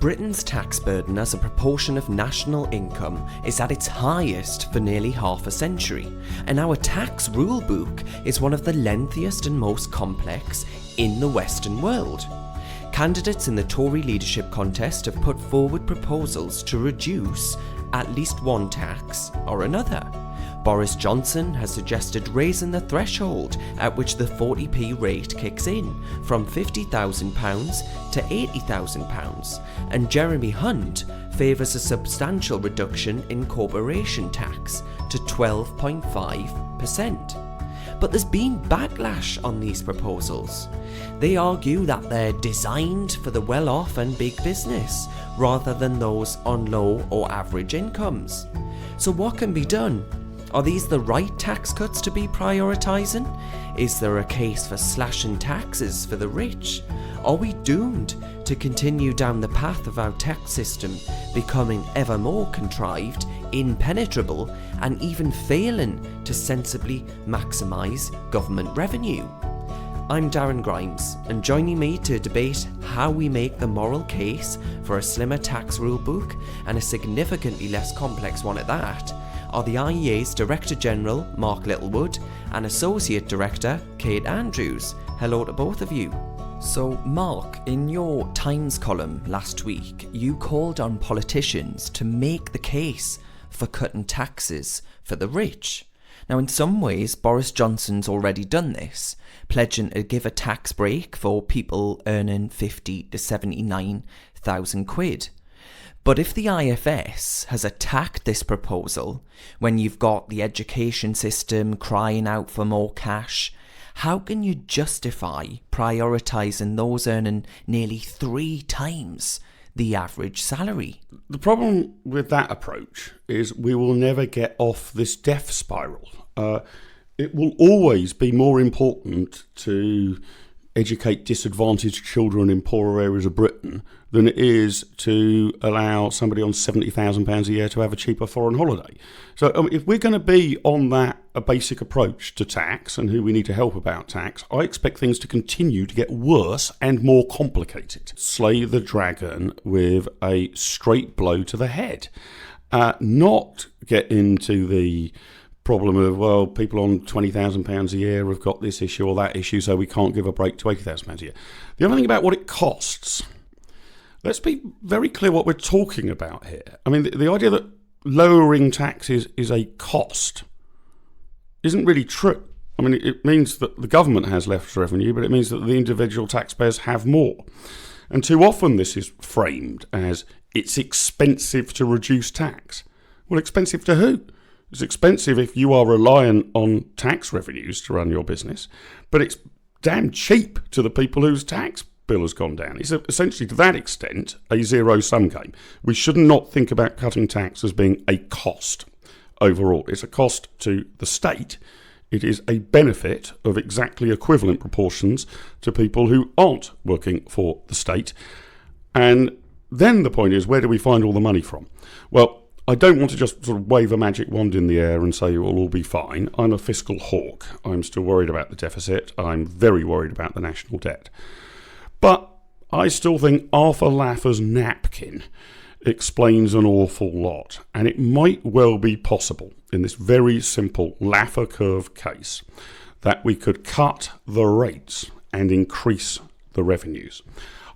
Britain's tax burden as a proportion of national income is at its highest for nearly half a century, and our tax rulebook is one of the lengthiest and most complex in the Western world. Candidates in the Tory leadership contest have put forward proposals to reduce at least one tax or another. Boris Johnson has suggested raising the threshold at which the 40p rate kicks in from £50,000 to £80,000, and Jeremy Hunt favours a substantial reduction in corporation tax to 12.5%. But there's been backlash on these proposals. They argue that they're designed for the well-off and big business, rather than those on low or average incomes. So what can be done? Are these the right tax cuts to be prioritising? Is there a case for slashing taxes for the rich? Are we doomed to continue down the path of our tax system becoming ever more contrived, impenetrable, and even failing to sensibly maximise government revenue? I'm Darren Grimes, and joining me to debate how we make the moral case for a slimmer tax rulebook, and a significantly less complex one at that, are the IEA's Director General, Mark Littlewood, and Associate Director, Kate Andrews. Hello to both of you. So, Mark, in your Times column last week, you called on politicians to make the case for cutting taxes for the rich. Now, in some ways, Boris Johnson's already done this, pledging to give a tax break for people earning 50 to 79,000 quid. But if the IFS has attacked this proposal when you've got the education system crying out for more cash, how can you justify prioritising those earning nearly 3 times the average salary? The problem with that approach is we will never get off this death spiral. It will always be more important to educate disadvantaged children in poorer areas of Britain than it is to allow somebody on £70,000 a year to have a cheaper foreign holiday. So if we're going to be on that a basic approach to tax and who we need to help about tax, I expect things to continue to get worse and more complicated. Slay the dragon with a straight blow to the head. Not get into the problem of, well, people on £20,000 a year have got this issue or that issue, so we can't give a break to £80,000 a year. The other thing about what it costs, let's be very clear what we're talking about here. I mean, the idea that lowering taxes is a cost isn't really true. I mean, it means that the government has less revenue, but it means that the individual taxpayers have more. And too often this is framed as it's expensive to reduce tax. Well, expensive to who? It's expensive if you are reliant on tax revenues to run your business, but it's damn cheap to the people whose tax bill has gone down. It's essentially, to that extent, a zero-sum game. We should not think about cutting tax as being a cost overall. It's a cost to the state. It is a benefit of exactly equivalent proportions to people who aren't working for the state. And then the point is, where do we find all the money from? Well, I don't want to just sort of wave a magic wand in the air and say it will all be fine. I'm a fiscal hawk. I'm still worried about the deficit. I'm very worried about the national debt. But I still think Arthur Laffer's napkin explains an awful lot. And it might well be possible in this very simple Laffer curve case that we could cut the rates and increase the revenues.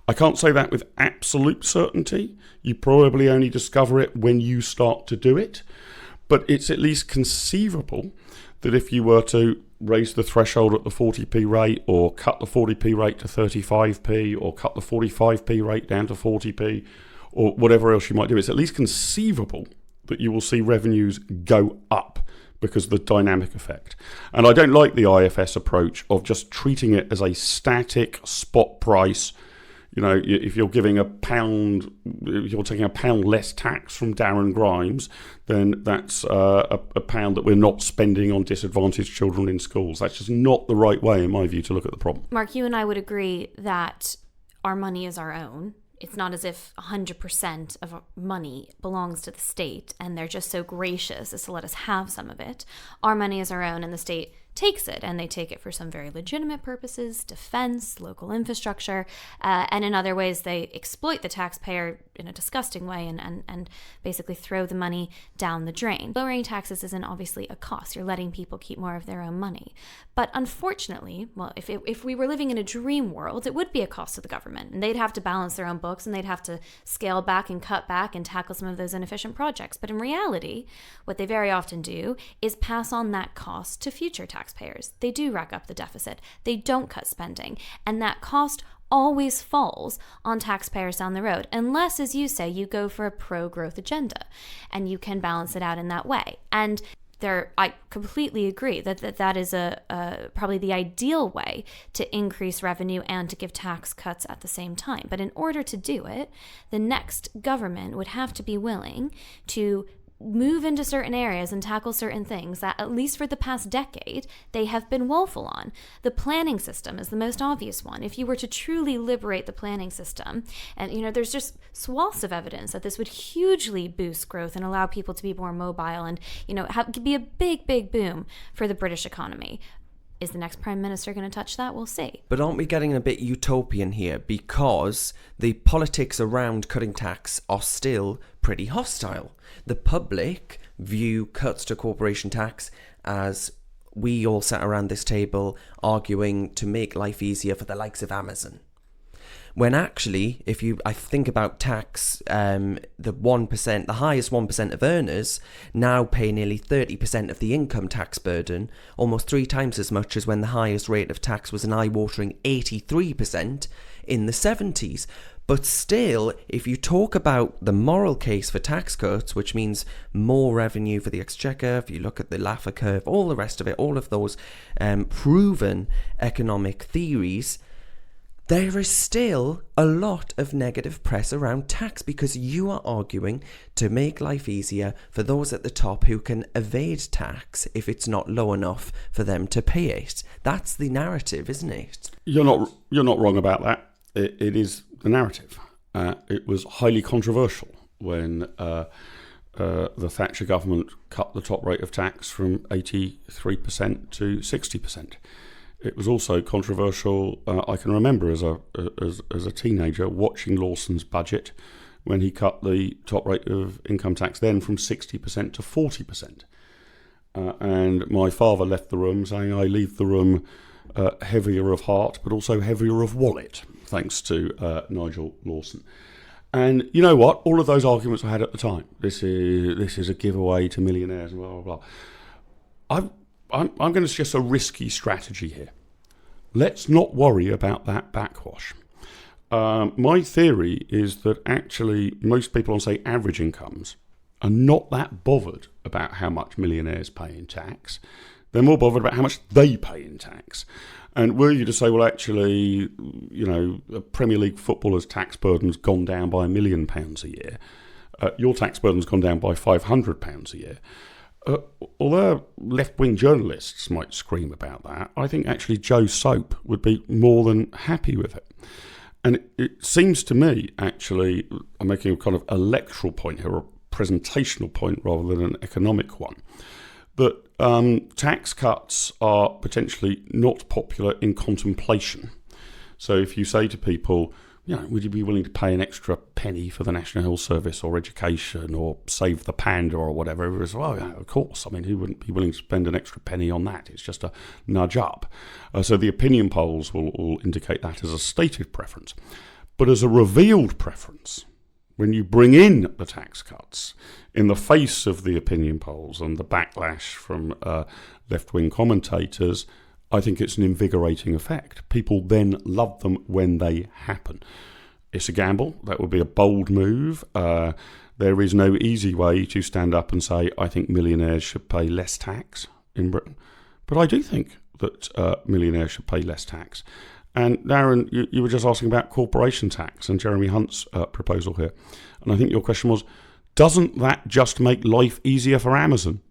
I can't say that with absolute certainty. You probably only discover it when you start to do it. But it's at least conceivable that if you were to raise the threshold at the 40p rate, or cut the 40p rate to 35p, or cut the 45p rate down to 40p, or whatever else you might do, it's at least conceivable that you will see revenues go up because of the dynamic effect. And I don't like the IFS approach of just treating it as a static spot price. You know, if you're giving if you're taking £1 less tax from Darren Grimes, then that's a pound that we're not spending on disadvantaged children in schools. That's just not the right way, in my view, to look at the problem. Mark, you and I would agree that our money is our own. It's not as if 100% of money belongs to the state and they're just so gracious as to let us have some of it. Our money is our own and the state takes it, and they take it for some very legitimate purposes, defense, local infrastructure, and in other ways they exploit the taxpayer in a disgusting way and basically throw the money down the drain. Lowering taxes isn't obviously a cost. You're letting people keep more of their own money. But unfortunately, well, if we were living in a dream world, it would be a cost to the government, and they'd have to balance their own books, and they'd have to scale back and cut back and tackle some of those inefficient projects. But in reality, what they very often do is pass on that cost to future taxpayers. They do rack up the deficit. They don't cut spending, and that cost always falls on taxpayers down the road, unless, as you say, you go for a pro-growth agenda and you can balance it out in that way. And I completely agree that is probably the ideal way to increase revenue and to give tax cuts at the same time. But in order to do it, the next government would have to be willing to move into certain areas and tackle certain things that, at least for the past decade, they have been woeful on. The planning system is the most obvious one. If you were to truly liberate the planning system, and there's just swaths of evidence that this would hugely boost growth and allow people to be more mobile and be a big boom for the British economy. Is the next Prime Minister going to touch that? We'll see. But aren't we getting a bit utopian here? Because the politics around cutting tax are still pretty hostile. The public view cuts to corporation tax as we all sat around this table arguing to make life easier for the likes of Amazon. When actually, I think about tax, the 1%, the highest 1% of earners now pay nearly 30% of the income tax burden, almost 3 times as much as when the highest rate of tax was an eye-watering 83% in the 70s. But still, if you talk about the moral case for tax cuts, which means more revenue for the exchequer, if you look at the Laffer curve, all the rest of it, all of those proven economic theories, there is still a lot of negative press around tax because you are arguing to make life easier for those at the top who can evade tax if it's not low enough for them to pay it. That's the narrative, isn't it? You're not wrong about that. It is the narrative. It was highly controversial when the Thatcher government cut the top rate of tax from 83% to 60%. It was also controversial. I can remember as a teenager watching Lawson's budget when he cut the top rate of income tax then from 60% to 40%. And my father left the room saying, I leave the room heavier of heart, but also heavier of wallet, thanks to Nigel Lawson. And you know what? All of those arguments I had at the time. This is a giveaway to millionaires and blah, blah, blah. I'm going to suggest a risky strategy here. Let's not worry about that backwash. My theory is that actually most people on, say, average incomes are not that bothered about how much millionaires pay in tax. They're more bothered about how much they pay in tax. And were you to say, well, actually, a Premier League footballer's tax burden's gone down by £1 million a year, your tax burden's gone down by £500 a year. Although left-wing journalists might scream about that, I think actually Joe Soap would be more than happy with it. And it seems to me, actually, I'm making a kind of electoral point here, a presentational point rather than an economic one, that tax cuts are potentially not popular in contemplation. So if you say to people, would you be willing to pay an extra penny for the National Health Service or education or save the panda or whatever? Everyone says, well, yeah, of course. I mean, who wouldn't be willing to spend an extra penny on that? It's just a nudge up. So the opinion polls will indicate that as a stated preference. But as a revealed preference, when you bring in the tax cuts in the face of the opinion polls and the backlash from left-wing commentators, I think it's an invigorating effect. People then love them when they happen. It's a gamble. That would be a bold move. There is no easy way to stand up and say, I think millionaires should pay less tax in Britain. But I do think that millionaires should pay less tax. And Darren, you were just asking about corporation tax and Jeremy Hunt's proposal here. And I think your question was, doesn't that just make life easier for Amazon?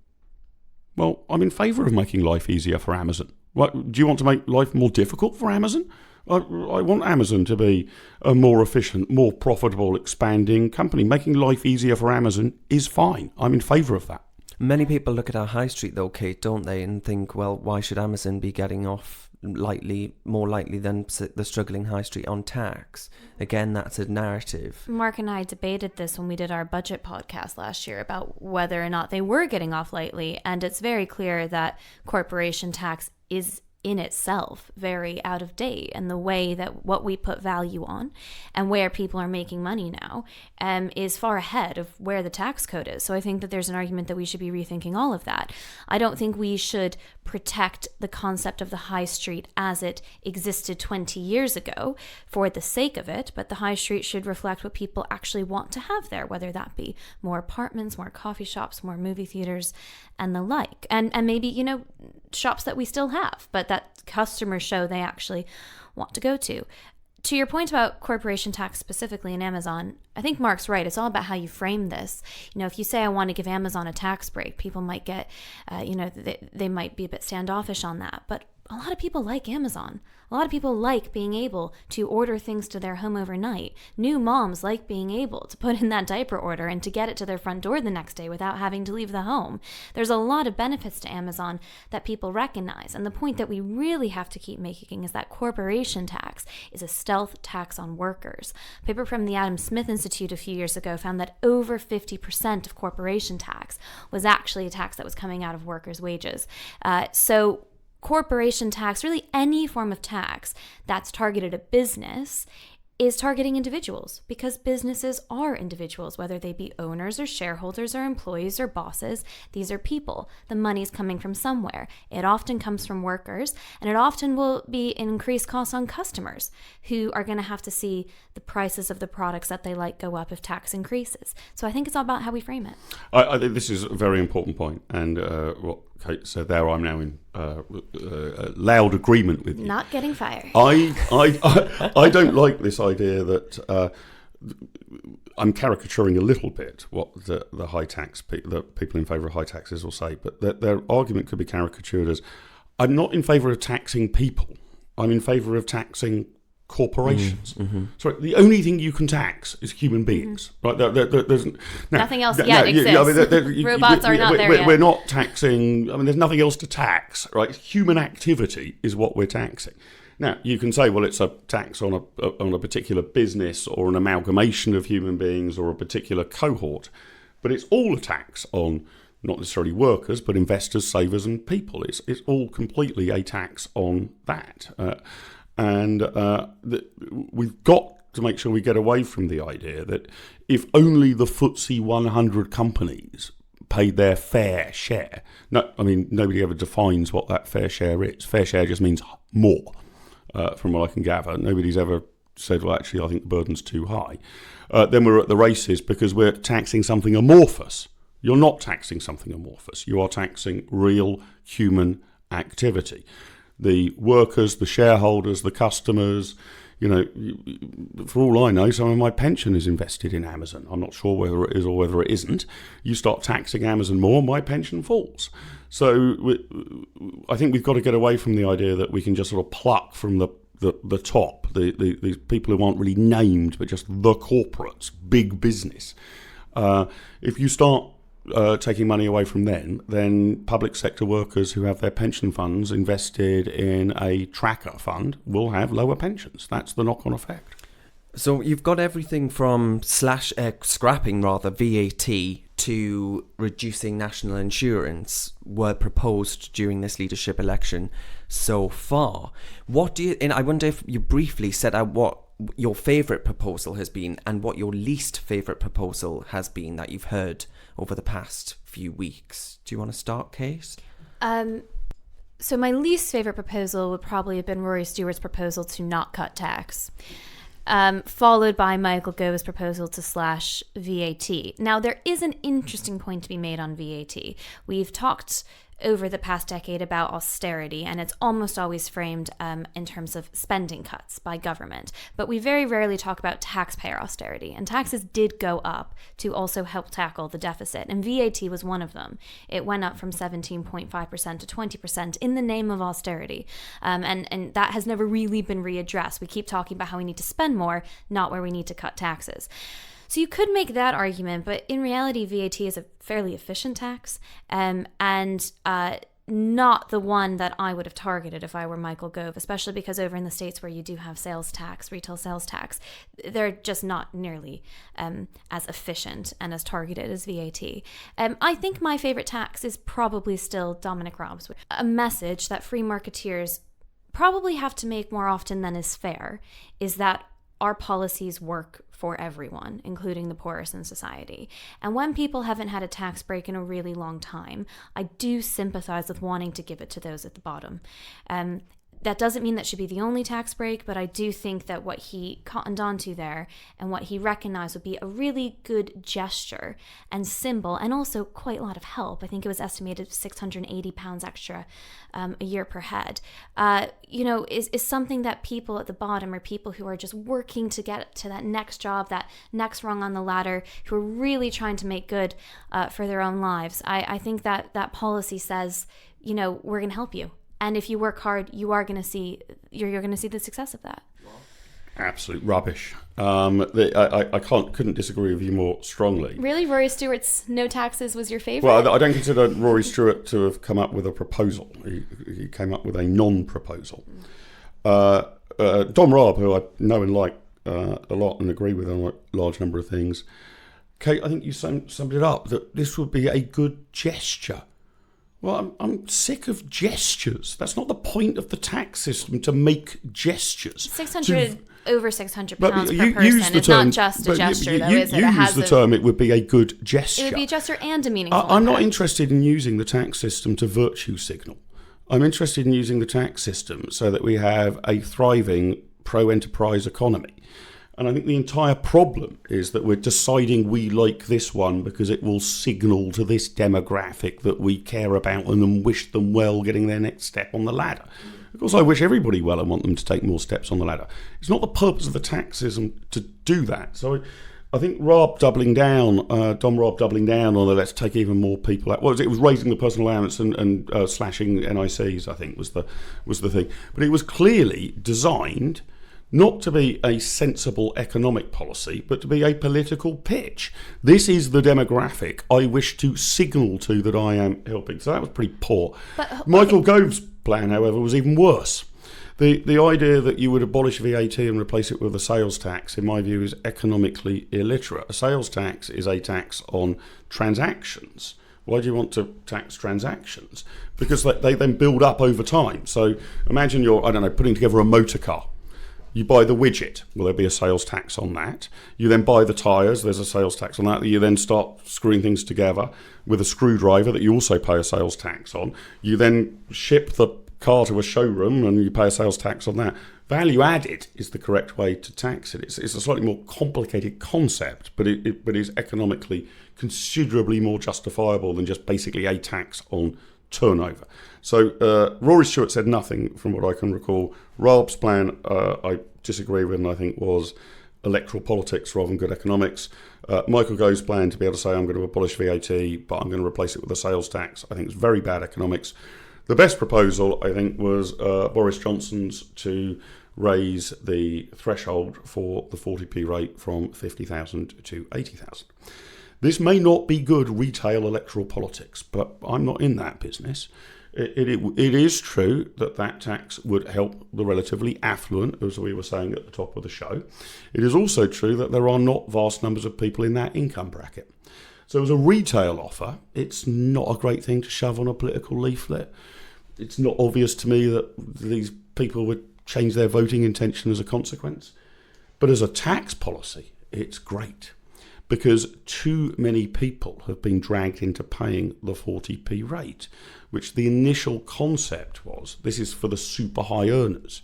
Well, I'm in favour of making life easier for Amazon. What, do you want to make life more difficult for Amazon? I want Amazon to be a more efficient, more profitable, expanding company. Making life easier for Amazon is fine. I'm in favour of that. Many people look at our high street though, Kate, don't they, and think, well, why should Amazon be getting off more likely than the struggling high street on tax. Again, that's a narrative. Mark and I debated this when we did our budget podcast last year about whether or not they were getting off lightly. And it's very clear that corporation tax is in itself very out of date, and the way that what we put value on and where people are making money now is far ahead of where the tax code is. So I think that there's an argument that we should be rethinking all of that. I don't think we should protect the concept of the high street as it existed 20 years ago for the sake of it, but the high street should reflect what people actually want to have there, whether that be more apartments, more coffee shops, more movie theaters, and the like. And maybe, you know, shops that we still have, but that customers show they actually want to go to. To your point about corporation tax specifically in Amazon, I think Mark's right. It's all about how you frame this. You know, if you say I want to give Amazon a tax break, people might get, they might be a bit standoffish on that. But a lot of people like Amazon. A lot of people like being able to order things to their home overnight. New moms like being able to put in that diaper order and to get it to their front door the next day without having to leave the home. There's a lot of benefits to Amazon that people recognize. And the point that we really have to keep making is that corporation tax is a stealth tax on workers. A paper from the Adam Smith Institute a few years ago found that over 50% of corporation tax was actually a tax that was coming out of workers' wages. So corporation tax, really any form of tax that's targeted at business, is targeting individuals, because businesses are individuals, whether they be owners or shareholders or employees or bosses. These are people. The money's coming from somewhere. It often comes from workers, and it often will be increased costs on customers who are going to have to see the prices of the products that they like go up if tax increases. So I think it's all about how we frame it. I think this is a very important point, and what Kate said there, I'm now in loud agreement with you. Not getting fired. I don't like this idea that I'm caricaturing a little bit what the high tax the people in favour of high taxes will say, but their argument could be caricatured as, I'm not in favour of taxing people. I'm in favour of taxing corporations. Sorry, the only thing you can tax is human beings. Right? There's nothing else yet exists. Robots are not there yet. We're not taxing. I mean, there's nothing else to tax. Right? Human activity is what we're taxing. Now, you can say, well, it's a tax on a particular business or an amalgamation of human beings or a particular cohort, but it's all a tax on not necessarily workers, but investors, savers, and people. It's all completely a tax on that. We've got to make sure we get away from the idea that if only the FTSE 100 companies paid their fair share. No, I mean, nobody ever defines what that fair share is. Fair share just means more, from what I can gather. Nobody's ever said, well, actually, I think the burden's too high. Then we're at the races because we're taxing something amorphous. You're not taxing something amorphous. You are taxing real human activity. The workers, the shareholders, the customers, you know, for all I know, some of my pension is invested in Amazon. I'm not sure whether it is or whether it isn't. You start taxing Amazon more, my pension falls. So I think we've got to get away from the idea that we can just sort of pluck from the top, these people who aren't really named, but just the corporates, big business. If you start taking money away from them, then public sector workers who have their pension funds invested in a tracker fund will have lower pensions. That's the knock-on effect. So you've got everything from scrapping VAT to reducing national insurance were proposed during this leadership election so far. And I wonder if you briefly set out what your favourite proposal has been and what your least favourite proposal has been that you've heard over the past few weeks. Do you want to start, Kate? So my least favourite proposal would probably have been Rory Stewart's proposal to not cut tax, followed by Michael Gove's proposal to slash VAT. Now, there is an interesting point to be made on VAT. We've talked over the past decade about austerity, and it's almost always framed in terms of spending cuts by government. But we very rarely talk about taxpayer austerity, and taxes did go up to also help tackle the deficit, and VAT was one of them. It went up from 17.5% to 20% in the name of austerity, and that has never really been readdressed. We keep talking about how we need to spend more, not where we need to cut taxes. So you could make that argument, but in reality, VAT is a fairly efficient tax, and not the one that I would have targeted if I were Michael Gove, especially because over in the States where you do have sales tax, retail sales tax, they're just not nearly as efficient and as targeted as VAT. I think my favorite tax is probably still Dominic Raab's. A message that free marketeers probably have to make more often than is fair is that our policies work for everyone, including the poorest in society. And when people haven't had a tax break in a really long time, I do sympathize with wanting to give it to those at the bottom. That doesn't mean that should be the only tax break, but I do think that what he cottoned onto there and what he recognized would be a really good gesture and symbol, and also quite a lot of help. I think it was estimated £680 extra a year per head, is something that people at the bottom, or people who are just working to get to that next job, that next rung on the ladder, who are really trying to make good for their own lives. I think that policy says, we're going to help you. And if you work hard, you are going to see you're going to see the success of that. Absolute rubbish. I couldn't disagree with you more strongly. Really, Rory Stewart's no taxes was your favourite? Well, I don't consider Rory Stewart to have come up with a proposal. He came up with a non-proposal. Dom Raab, who I know and like a lot and agree with on a large number of things. Kate, I think you summed it up, that this would be a good gesture. Well, I'm sick of gestures. That's not the point of the tax system, to make gestures. Over £600 per person. It's term, not just a gesture, though, is it? You use the term, it would be a good gesture. It would be a gesture and a meaningful I'm not interested in using the tax system to virtue signal. I'm interested in using the tax system so that we have a thriving pro-enterprise economy. And I think the entire problem is that we're deciding we like this one because it will signal to this demographic that we care about them and wish them well getting their next step on the ladder. Of course, I wish everybody well and want them to take more steps on the ladder. It's not the purpose of the tax system to do that. So I think Dom Raab doubling down on the let's take even more people out. Well, it was raising the personal allowance and slashing NICs, I think, was the thing. But it was clearly designed not to be a sensible economic policy, but to be a political pitch. This is the demographic I wish to signal to that I am helping. So that was pretty poor. Michael Gove's plan, however, was even worse. The idea that you would abolish VAT and replace it with a sales tax, in my view, is economically illiterate. A sales tax is a tax on transactions. Why do you want to tax transactions? Because they then build up over time. So imagine you're, putting together a motor car. You buy the widget, well, there'll be a sales tax on that. You then buy the tyres, there's a sales tax on that. You then start screwing things together with a screwdriver that you also pay a sales tax on. You then ship the car to a showroom and you pay a sales tax on that. Value added is the correct way to tax it. It's a slightly more complicated concept, but it is economically considerably more justifiable than just basically a tax on turnover. So Rory Stewart said nothing from what I can recall. Raab's plan, I disagree with, and I think was electoral politics rather than good economics. Michael Gove's plan to be able to say I'm going to abolish VAT, but I'm going to replace it with a sales tax, I think it's very bad economics. The best proposal, I think, was Boris Johnson's to raise the threshold for the 40p rate from 50,000 to 80,000. This may not be good retail electoral politics, but I'm not in that business. It is true that tax would help the relatively affluent, as we were saying at the top of the show. It is also true that there are not vast numbers of people in that income bracket. So as a retail offer, it's not a great thing to shove on a political leaflet. It's not obvious to me that these people would change their voting intention as a consequence. But as a tax policy, it's great, because too many people have been dragged into paying the 40p rate, which the initial concept was, this is for the super high earners.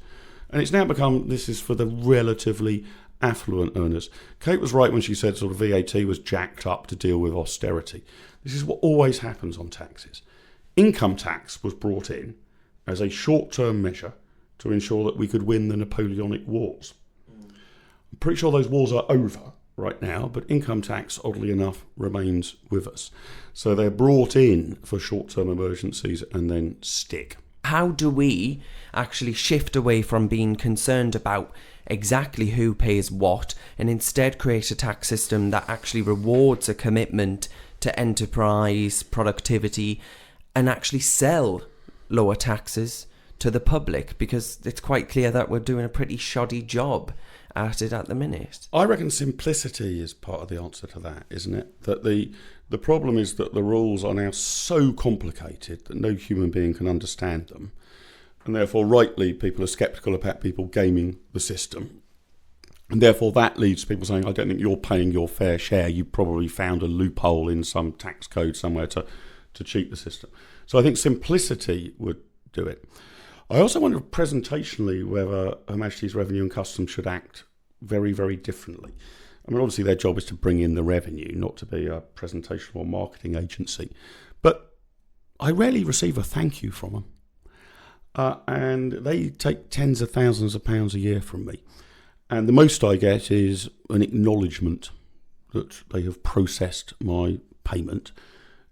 And it's now become, this is for the relatively affluent earners. Kate was right when she said sort of VAT was jacked up to deal with austerity. This is what always happens on taxes. Income tax was brought in as a short-term measure to ensure that we could win the Napoleonic Wars. I'm pretty sure those wars are over right now, but income tax, oddly enough, remains with us. So they're brought in for short-term emergencies and then stick. How do we actually shift away from being concerned about exactly who pays what and instead create a tax system that actually rewards a commitment to enterprise, productivity, and actually sell lower taxes to the public, because it's quite clear that we're doing a pretty shoddy job at it at the minute. I reckon simplicity is part of the answer to that, isn't it? That the problem is that the rules are now so complicated that no human being can understand them. And therefore, rightly, people are sceptical about people gaming the system. And therefore, that leads to people saying, I don't think you're paying your fair share. You probably found a loophole in some tax code somewhere to cheat the system. So I think simplicity would do it. I also wonder presentationally whether Her Majesty's Revenue and Customs should act very, very differently. I mean, obviously their job is to bring in the revenue, not to be a presentational or marketing agency. But I rarely receive a thank you from them. And they take tens of thousands of pounds a year from me. And the most I get is an acknowledgement that they have processed my payment,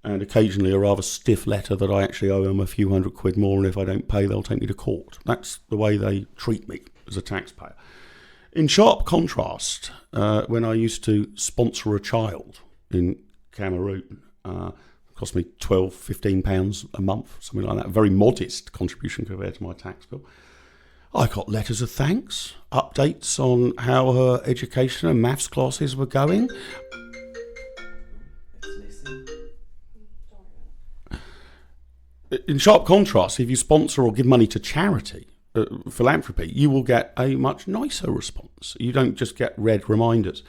and occasionally a rather stiff letter that I actually owe them a few £100 more, and if I don't pay, they'll take me to court. That's the way they treat me as a taxpayer. In sharp contrast, when I used to sponsor a child in Cameroon, it cost me £12, £15 a month, something like that, a very modest contribution compared to my tax bill. I got letters of thanks, updates on how her education and maths classes were going. In sharp contrast, if you sponsor or give money to charity, philanthropy, you will get a much nicer response. You don't just get red reminders.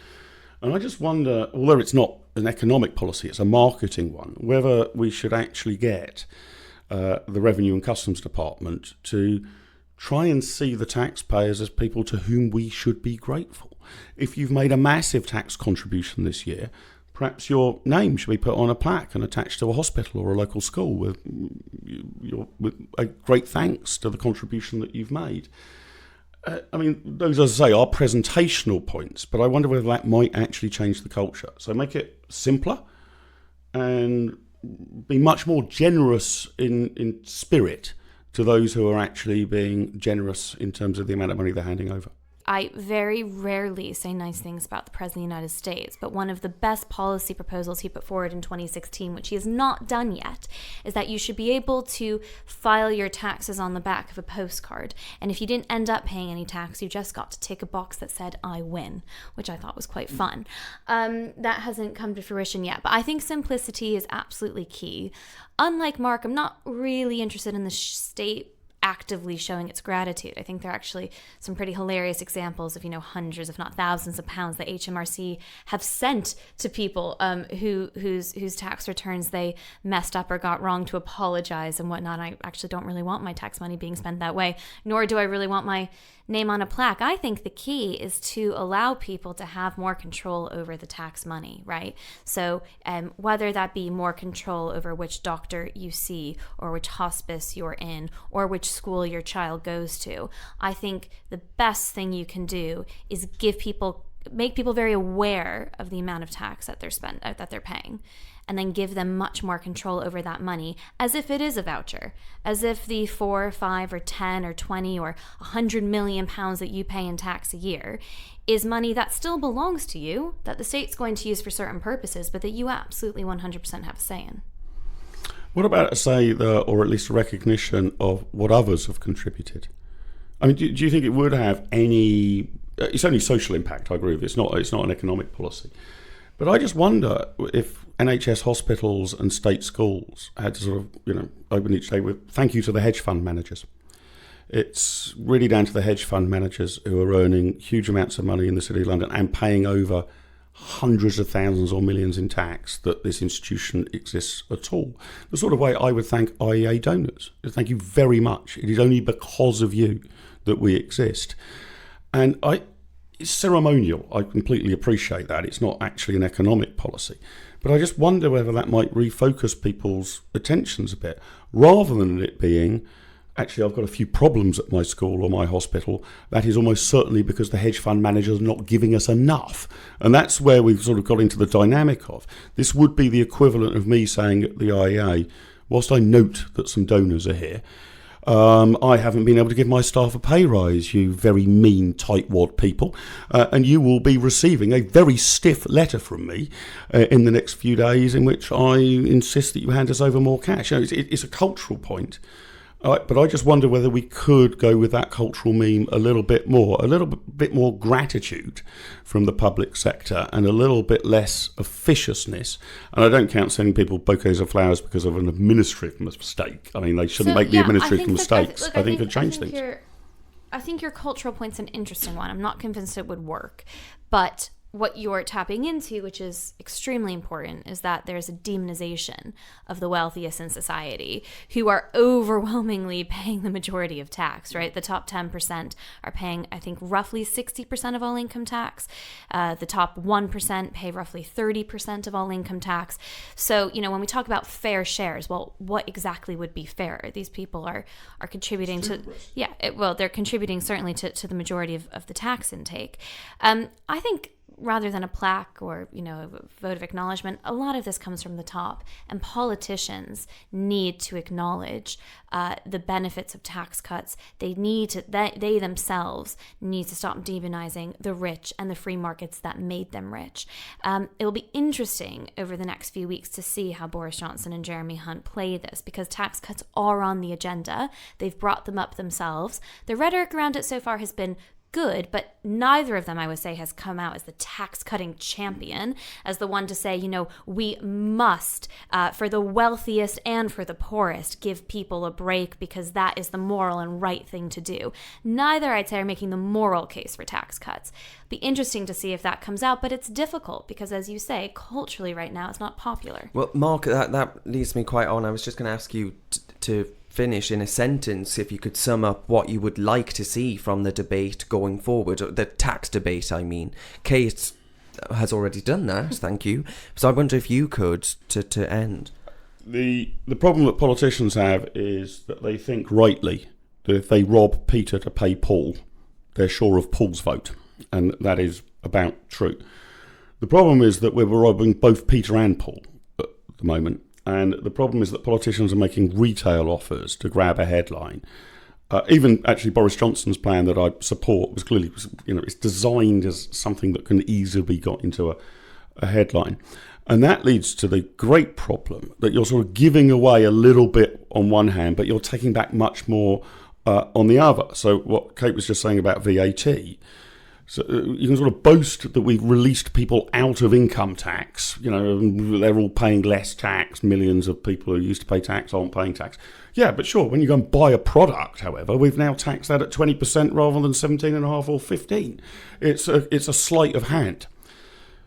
And I just wonder, although it's not an economic policy, it's a marketing one, whether we should actually get the Revenue and Customs Department to try and see the taxpayers as people to whom we should be grateful. If you've made a massive tax contribution this year, perhaps your name should be put on a plaque and attached to a hospital or a local school with a great thanks to the contribution that you've made. I mean, those, as I say, are presentational points, but I wonder whether that might actually change the culture. So make it simpler and be much more generous in spirit to those who are actually being generous in terms of the amount of money they're handing over. I very rarely say nice things about the President of the United States, but one of the best policy proposals he put forward in 2016, which he has not done yet, is that you should be able to file your taxes on the back of a postcard. And if you didn't end up paying any tax, you just got to tick a box that said, I win, which I thought was quite fun. That hasn't come to fruition yet, but I think simplicity is absolutely key. Unlike Mark, I'm not really interested in the state actively showing its gratitude. I think there are actually some pretty hilarious examples of, hundreds, if not thousands of pounds that HMRC have sent to people whose tax returns they messed up or got wrong to apologize and whatnot. I actually don't really want my tax money being spent that way, nor do I really want my name on a plaque. I think the key is to allow people to have more control over the tax money, right? So whether that be more control over which doctor you see or which hospice you're in or which school your child goes to, I think the best thing you can do is make people very aware of the amount of tax that they're paying, and then give them much more control over that money as if it is a voucher, as if the 4 or 5 or 10 or 20 or 100 million pounds that you pay in tax a year is money that still belongs to you, that the state's going to use for certain purposes, but that you absolutely 100% have a say in. What about, or at least a recognition of what others have contributed? I mean, do you think it would have any? It's only social impact. I agree with you. It's not an economic policy. But I just wonder if NHS hospitals and state schools had to sort of, open each day with thank you to the hedge fund managers. It's really down to the hedge fund managers who are earning huge amounts of money in the City of London and paying over hundreds of thousands or millions in tax that this institution exists at all. The sort of way I would thank IEA donors. Thank you very much. It is only because of you that we exist. And it's ceremonial. I completely appreciate that. It's not actually an economic policy. But I just wonder whether that might refocus people's attentions a bit, rather than it being, actually, I've got a few problems at my school or my hospital. That is almost certainly because the hedge fund managers are not giving us enough. And that's where we've sort of got into the dynamic of. This would be the equivalent of me saying at the IEA, whilst I note that some donors are here, I haven't been able to give my staff a pay rise, you very mean tightwad people. And you will be receiving a very stiff letter from me in the next few days in which I insist that you hand us over more cash. It's a cultural point. But I just wonder whether we could go with that cultural meme a little bit more gratitude from the public sector and a little bit less officiousness. And I don't count sending people bouquets of flowers because of an administrative mistake. I mean, they shouldn't make the administrative mistakes. I think could change things. I think your cultural point's an interesting one. I'm not convinced it would work. But what you're tapping into, which is extremely important, is that there's a demonization of the wealthiest in society who are overwhelmingly paying the majority of tax, right? The top 10% are paying, I think, roughly 60% of all income tax. The top 1% pay roughly 30% of all income tax. So, when we talk about fair shares, well, what exactly would be fair? These people are contributing to, they're contributing certainly to the majority of the tax intake. I think rather than a plaque or, a vote of acknowledgement, a lot of this comes from the top. And politicians need to acknowledge the benefits of tax cuts. They themselves need to stop demonizing the rich and the free markets that made them rich. It will be interesting over the next few weeks to see how Boris Johnson and Jeremy Hunt play this, because tax cuts are on the agenda. They've brought them up themselves. The rhetoric around it so far has been good, but neither of them, I would say, has come out as the tax-cutting champion, as the one to say, we must, for the wealthiest and for the poorest, give people a break because that is the moral and right thing to do. Neither, I'd say, are making the moral case for tax cuts. Be interesting to see if that comes out, but it's difficult because, as you say, culturally right now, it's not popular. Well, Mark, that leads me quite on. I was just going to ask you to finish in a sentence if you could sum up what you would like to see from the debate going forward, the tax debate, I mean. Kate has already done that, thank you. So I wonder if you could to end. The problem that politicians have is that they think rightly that if they rob Peter to pay Paul, they're sure of Paul's vote, and that is about true. The problem is that we're robbing both Peter and Paul at the moment. And the problem is that politicians are making retail offers to grab a headline. Even actually Boris Johnson's plan that I support was clearly, it's designed as something that can easily be got into a headline. And that leads to the great problem that you're sort of giving away a little bit on one hand, but you're taking back much more on the other. So what Kate was just saying about VAT, so you can sort of boast that we've released people out of income tax. They're all paying less tax. Millions of people who used to pay tax aren't paying tax. Yeah, but sure, when you go and buy a product, however, we've now taxed that at 20% rather than 17.5 or 15. It's a sleight of hand.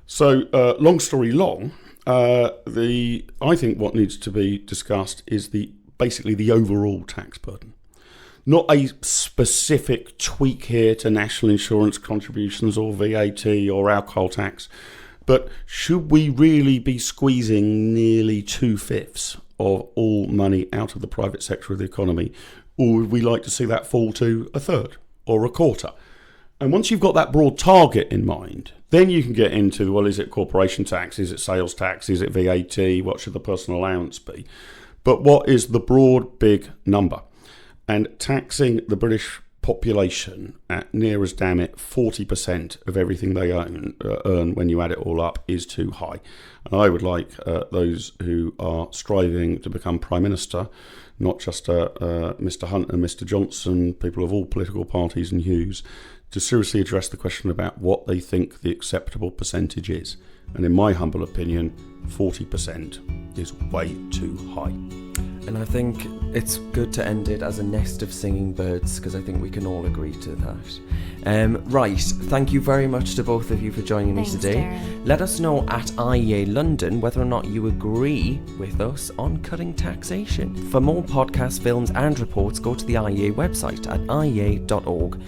So long story long, I think what needs to be discussed is basically the overall tax burden. Not a specific tweak here to national insurance contributions or VAT or alcohol tax, but should we really be squeezing nearly 2/5 of all money out of the private sector of the economy, or would we like to see that fall to 1/3 or 1/4? And once you've got that broad target in mind, then you can get into, well, is it corporation tax? Is it sales tax? Is it VAT? What should the personal allowance be? But what is the broad, big number? And taxing the British population at near as damn it 40% of everything they earn when you add it all up is too high. And I would like those who are striving to become Prime Minister, not just Mr. Hunt and Mr. Johnson, people of all political parties and hues, to seriously address the question about what they think the acceptable percentage is. And in my humble opinion, 40% is way too high. And I think it's good to end it as a nest of singing birds, because I think we can all agree to that. Right, thank you very much to both of you for joining me today. Darren. Let us know at IEA London whether or not you agree with us on cutting taxation. For more podcasts, films and reports, go to the IEA website at iea.org.uk.